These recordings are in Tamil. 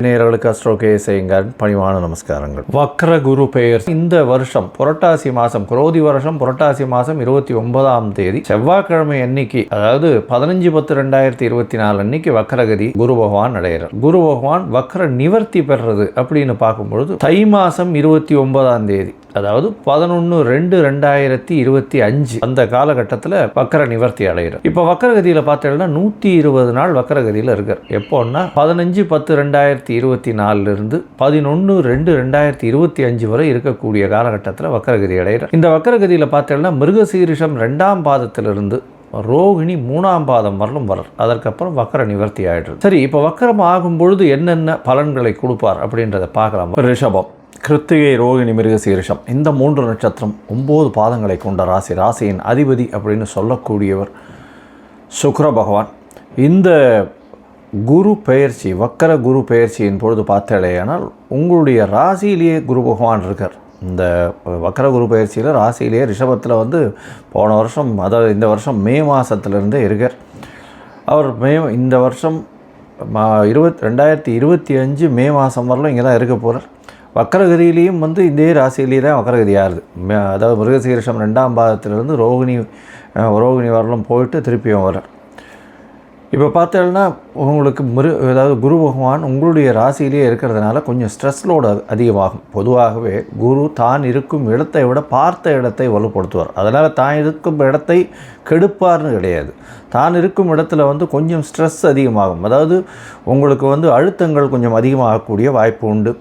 நேயர்களுக்கு அஸ்ட்ரோ கேஎஸ்ஐயங்காரின் பணிவான நமஸ்காரங்கள். வக்ர குரு பெயர் இந்த வருஷம் புரட்டாசி மாதம், குரோதி வருஷம் புரட்டாசி மாதம் 29ஆம் தேதி செவ்வாய்க்கிழமை அன்னைக்கு, அதாவது 15/10/2024 அன்னைக்கு வக்ரகதி குரு பகவான் அடைகிறார். குரு பகவான் வக்ர நிவர்த்தி பெறுறது அப்படின்னு பார்க்கும்பொழுது தை மாதம் 29ஆம் தேதி, அதாவது 11/2/2025 அந்த காலகட்டத்தில் வக்கர நிவர்த்தி அடைகிறார். இப்போ வக்கரகதியில் பார்த்தீங்கன்னா 120 நாள் வக்கரகதியில் இருக்கார். எப்போன்னா 15/10/2024 11/2/2025 வரை இருக்கக்கூடிய காலகட்டத்தில் வக்கரகதி அடைகிறார். இந்த வக்கரகதியில் பார்த்தீங்கன்னா மிருகசீரிஷம் 2ஆம் பாதத்திலிருந்து ரோகிணி 3ஆம் பாதம் வரலும் வரார். அதற்கப்புறம் வக்கர நிவர்த்தி ஆயிடுறது. சரி, இப்போ வக்கரம் ஆகும் பொழுது என்னென்ன பலன்களை கொடுப்பார் அப்படின்றத பார்க்கலாம். ரிஷபம், கிருத்திகை, ரோகிணி, மிருகசீரிஷம் இந்த 3 நட்சத்திரம் 9 பாதங்களை கொண்ட ராசி. ராசியின் அதிபதி அப்படின்னு சொல்லக்கூடியவர் சுக்கிர பகவான். இந்த குரு பெயர்ச்சி, வக்கர குரு பெயர்ச்சியின் பொழுது பார்த்தாலேயானால் உங்களுடைய ராசியிலேயே குரு பகவான் இருக்கார். இந்த வக்கர குரு பயிற்சியில் ராசியிலேயே ரிஷபத்தில் போன வருஷம், அதாவது இந்த வருஷம் மே மாதத்துலேருந்தே இருக்கார். அவர் இந்த வருஷம் 2025 மே மாதம் வரலாம் இங்கே தான் இருக்க போகிறார். வக்கரகதியிலையும் இதே ராசியிலேயே தான் வக்கரகதி ஆகுது. அதாவது மிருகசீரிஷம் 2ஆம் பாதத்திலிருந்து ரோகிணி வரலும் போயிட்டு திருப்பியும் வர்றார். இப்போ பார்த்தோம்னா உங்களுக்கு அதாவது குரு பகவான் உங்களுடைய ராசியிலேயே இருக்கிறதுனால கொஞ்சம் ஸ்ட்ரெஸ் லோடு அதிகமாகும். பொதுவாகவே குரு தான் இருக்கும் இடத்தை விட பார்த்த இடத்தை வலுப்படுத்துவார். அதனால் தான் இருக்கும் இடத்தை கெடுப்பார்னு கிடையாது. தான் இருக்கும் இடத்துல கொஞ்சம் ஸ்ட்ரெஸ் அதிகமாகும். அதாவது உங்களுக்கு அழுத்தங்கள் கொஞ்சம் அதிகமாகக்கூடிய வாய்ப்பு உண்டு.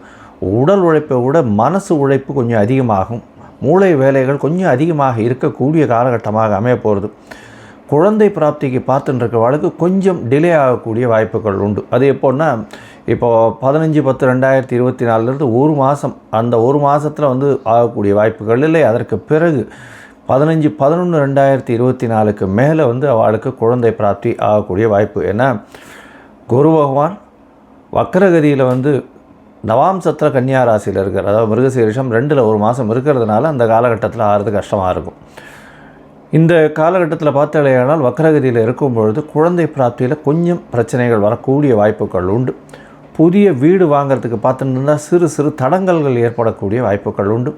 உடல் உழைப்பை விட மனசு உழைப்பு கொஞ்சம் அதிகமாகும். மூளை வேலைகள் கொஞ்சம் அதிகமாக இருக்கக்கூடிய காலகட்டமாக அமைய போகிறது. குழந்தை பிராப்திக்கு பார்த்துட்டுருக்கவளுக்கு கொஞ்சம் டிலே ஆகக்கூடிய வாய்ப்புகள் உண்டு. அது எப்போன்னா, இப்போது 15/10/2024 ஒரு மாதம், அந்த ஒரு மாதத்தில் ஆகக்கூடிய வாய்ப்புகள் இல்லை. அதற்கு பிறகு 15/11/2024 மேலே அவளுக்கு குழந்தை பிராப்தி ஆகக்கூடிய வாய்ப்பு. ஏன்னா குரு பகவான் வக்கரகதியில் நவாம்சத்தில் கன்னியா ராசியில் இருக்கார். அதாவது மிருகசீரிஷம் 2ல் ஒரு மாதம் இருக்கிறதுனால அந்த காலகட்டத்தில் ஆகிறது கஷ்டமாக இருக்கும். இந்த காலகட்டத்தில் பார்த்தாலேயானால் வக்கரகதியில் இருக்கும் பொழுது குழந்தை பிராப்தியில் கொஞ்சம் பிரச்சனைகள் வரக்கூடிய வாய்ப்புகள் உண்டு. புதிய வீடு வாங்கிறதுக்கு பார்த்துட்டு சிறு சிறு தடங்கல்கள் ஏற்படக்கூடிய வாய்ப்புகள் உண்டு.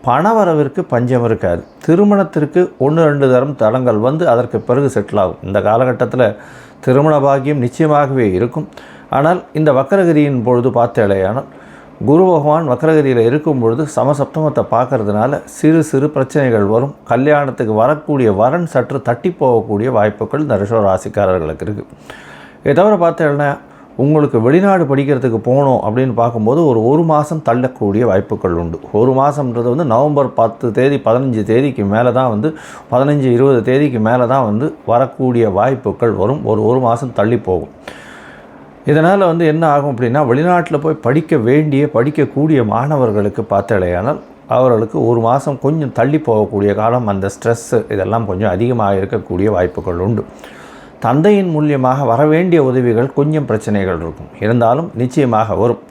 பணவரவிற்கு பஞ்சம் இருக்காது. திருமணத்திற்கு 1-2 தரம் தடங்கள் அதற்கு பிறகு செட்டில் ஆகும். இந்த காலகட்டத்தில் திருமண பாக்கியம் நிச்சயமாகவே இருக்கும். ஆனால் இந்த வக்கரகதியின் பொழுது பார்த்தாலேயானால் குரு பகவான் வக்கரகதியில் இருக்கும் பொழுது சமசப்தமத்தை பார்க்கறதுனால சிறு சிறு பிரச்சனைகள் வரும். கல்யாணத்துக்கு வரக்கூடிய வரன் சற்று தட்டி போகக்கூடிய வாய்ப்புகள் இந்த ரிஷப ராசிக்காரர்களுக்கு இருக்குது. இதை தவிர பார்த்தேன்னா உங்களுக்கு வெளிநாடு படிக்கிறதுக்கு போகணும் அப்படின்னு பார்க்கும்போது ஒரு மாதம் தள்ளக்கூடிய வாய்ப்புகள் உண்டு. ஒரு மாதம்ன்றது நவம்பர் 10 தேதி 15 தேதிக்கு மேலே தான் 15-20 தேதிக்கு மேலே தான் வரக்கூடிய வாய்ப்புகள் வரும். ஒரு மாதம் தள்ளி போகும். இதனால் என்ன ஆகும் அப்படின்னா, வெளிநாட்டில் போய் படிக்கக்கூடிய மாணவர்களுக்கு பார்த்தாலேயானால் அவர்களுக்கு ஒரு மாதம் கொஞ்சம் தள்ளி போகக்கூடிய காலம். அந்த ஸ்ட்ரெஸ்ஸு இதெல்லாம் கொஞ்சம் அதிகமாக இருக்கக்கூடிய வாய்ப்புகள் உண்டு. தந்தையின் மூலியமாக வரவேண்டிய உதவிகள் கொஞ்சம் பிரச்சனைகள் இருக்கும். இருந்தாலும் நிச்சயமாக வரும்.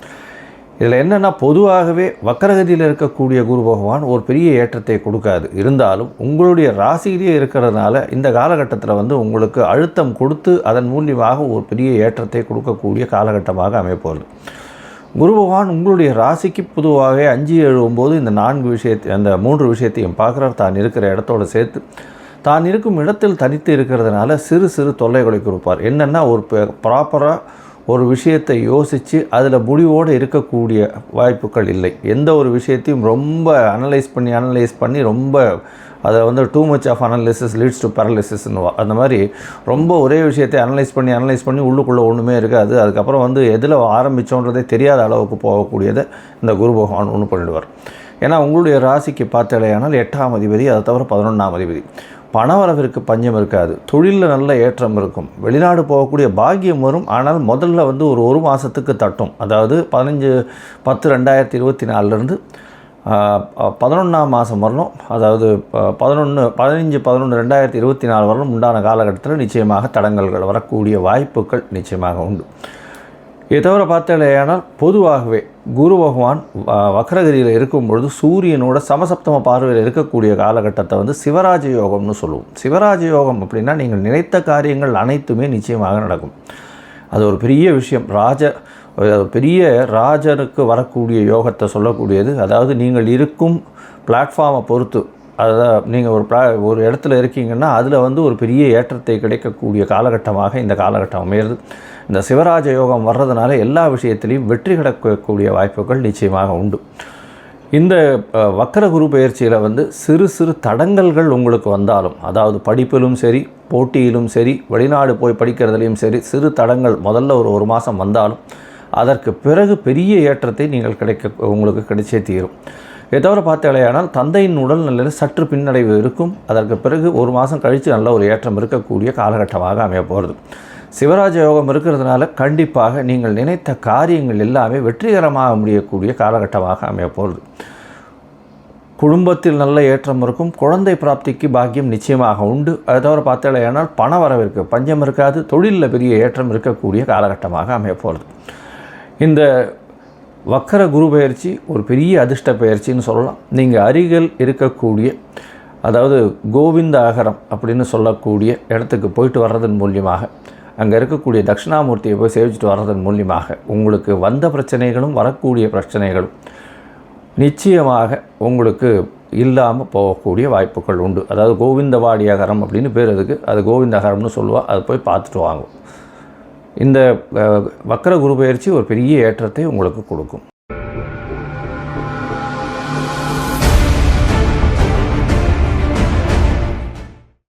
இதில் என்னென்னா, பொதுவாகவே வக்கரகதியில் இருக்கக்கூடிய குரு பகவான் ஒரு பெரிய ஏற்றத்தை கொடுக்காது. இருந்தாலும் உங்களுடைய ராசியிலேயே இருக்கிறதுனால இந்த காலகட்டத்தில் உங்களுக்கு அழுத்தம் கொடுத்து அதன் மூலியமாக ஒரு பெரிய ஏற்றத்தை கொடுக்கக்கூடிய காலகட்டமாக அமைப்போகுது. குரு பகவான் உங்களுடைய ராசிக்கு பொதுவாகவே 5, 7, 9 இந்த 4 விஷயத்தை, அந்த 3 விஷயத்தையும் பார்க்குறார். தான் இருக்கிற இடத்தோடு சேர்த்து தான் இருக்கும் இடத்தில் தனித்து இருக்கிறதுனால சிறு சிறு தொல்லைகளை கொடுப்பார். என்னென்னா, ஒரு ப்ராப்பராக ஒரு விஷயத்தை யோசித்து அதில் முடிவோடு இருக்கக்கூடிய வாய்ப்புகள் இல்லை. எந்த ஒரு விஷயத்தையும் ரொம்ப அனலைஸ் பண்ணி ரொம்ப அதை too much of analysis leads to பேரலிசிஸ்ன்னு அந்த மாதிரி ரொம்ப ஒரே விஷயத்தை அனலைஸ் பண்ணி உள்ளுக்குள்ளே ஒன்றுமே இருக்காது. அதுக்கப்புறம் எதில் ஆரம்பித்தோன்றதே தெரியாத அளவுக்கு போகக்கூடியதை இந்த குரு பகவான் ஒன்று பண்ணிடுவார். ஏன்னா உங்களுடைய ராசிக்கு பார்த்தாலேயானால் 8ஆம் அதிபதி, அதை தவிர 11ஆம் அதிபதி. பணவரவிற்கு பஞ்சம் இருக்காது. தொழிலில் நல்ல ஏற்றம் இருக்கும். வெளிநாடு போகக்கூடிய பாக்கியம் வரும். ஆனால் முதல்ல ஒரு மாதத்துக்கு தட்டும். அதாவது 15/10/2024 11ஆம் மாதம் வரணும். அதாவது 15/11/2024 வரணும் உண்டான காலகட்டத்தில் நிச்சயமாக தடங்கல்கள் வரக்கூடிய வாய்ப்புகள் நிச்சயமாக உண்டு. இதை தவிர பார்த்தாலேயானால் பொதுவாகவே குரு பகவான் வக்ரகதியில் இருக்கும்பொழுது சூரியனோட சமசப்தம பார்வையில் இருக்கக்கூடிய காலகட்டத்தை வந்து சிவராஜ யோகம்னு சொல்லுவோம். சிவராஜ யோகம் அப்படின்னா நீங்கள் நினைத்த காரியங்கள் அனைத்துமே நிச்சயமாக நடக்கும். அது ஒரு பெரிய விஷயம். பெரிய ராஜனுக்கு வரக்கூடிய யோகத்தை சொல்லக்கூடியது. அதாவது நீங்கள் இருக்கும் பிளாட்ஃபார்மை பொறுத்து, அதாவது நீங்கள் ஒரு இடத்துல இருக்கீங்கன்னா அதில் வந்து ஒரு பெரிய ஏற்றத்தை கிடைக்கக்கூடிய காலகட்டமாக இந்த காலகட்டம் அமையிறது. இந்த சிவராஜ யோகம் வர்றதுனால எல்லா விஷயத்திலையும் வெற்றி கிடைக்கக்கூடிய வாய்ப்புகள் நிச்சயமாக உண்டு. இந்த வக்கர குரு பயிற்சியில் வந்து சிறு சிறு தடங்கல்கள் உங்களுக்கு வந்தாலும், அதாவது படிப்பிலும் சரி, போட்டியிலும் சரி, வெளிநாடு போய் படிக்கிறதுலையும் சரி, சிறு தடங்கள் முதல்ல ஒரு மாதம் வந்தாலும் அதற்கு பிறகு பெரிய ஏற்றத்தை நீங்கள் உங்களுக்கு கிடைச்சே தீரும். இதை தவிர பார்த்தாலேயானால் தந்தையின் உடல்நிலையில் சற்று பின்னடைவு இருக்கும். அதற்கு பிறகு ஒரு மாதம் கழித்து நல்ல ஒரு ஏற்றம் இருக்கக்கூடிய காலகட்டமாக அமைய போகிறது. சிவராஜ யோகம் இருக்கிறதுனால கண்டிப்பாக நீங்கள் நினைத்த காரியங்கள் எல்லாமே வெற்றிகரமாக முடியக்கூடிய காலகட்டமாக அமைய போகிறது. குடும்பத்தில் நல்ல ஏற்றம் இருக்கும். குழந்தை பிராப்திக்கு பாக்கியம் நிச்சயமாக உண்டு. அதை தவிர பார்த்தாலேயானால் பண வரவிற்கு பஞ்சம் இருக்காது. தொழிலில் பெரிய ஏற்றம் இருக்கக்கூடிய காலகட்டமாக அமைய போகிறது. இந்த வக்கர குரு பயிற்சி ஒரு பெரிய அதிர்ஷ்ட பயிற்சின்னு சொல்லலாம். நீங்கள் அருகில் இருக்கக்கூடிய, அதாவது கோவிந்த அகரம் அப்படின்னு சொல்லக்கூடிய இடத்துக்கு போயிட்டு வர்றதன் மூலியமாக, அங்கே இருக்கக்கூடிய தட்சிணாமூர்த்தியை போய் சேவிச்சுட்டு வர்றதன் மூலியமாக உங்களுக்கு வந்த பிரச்சனைகளும் வரக்கூடிய பிரச்சனைகளும் நிச்சயமாக உங்களுக்கு இல்லாமல் போகக்கூடிய வாய்ப்புகள் உண்டு. அதாவது கோவிந்தவாடி அகரம் அப்படின்னு பேர் அதுக்கு, அது கோவிந்த அகரம்னு சொல்லுவாள். அதை போய் பார்த்துட்டு வாங்கும். இந்த வக்கர குரு பயிற்சி ஒரு பெரிய ஏற்றத்தை உங்களுக்கு கொடுக்கும்.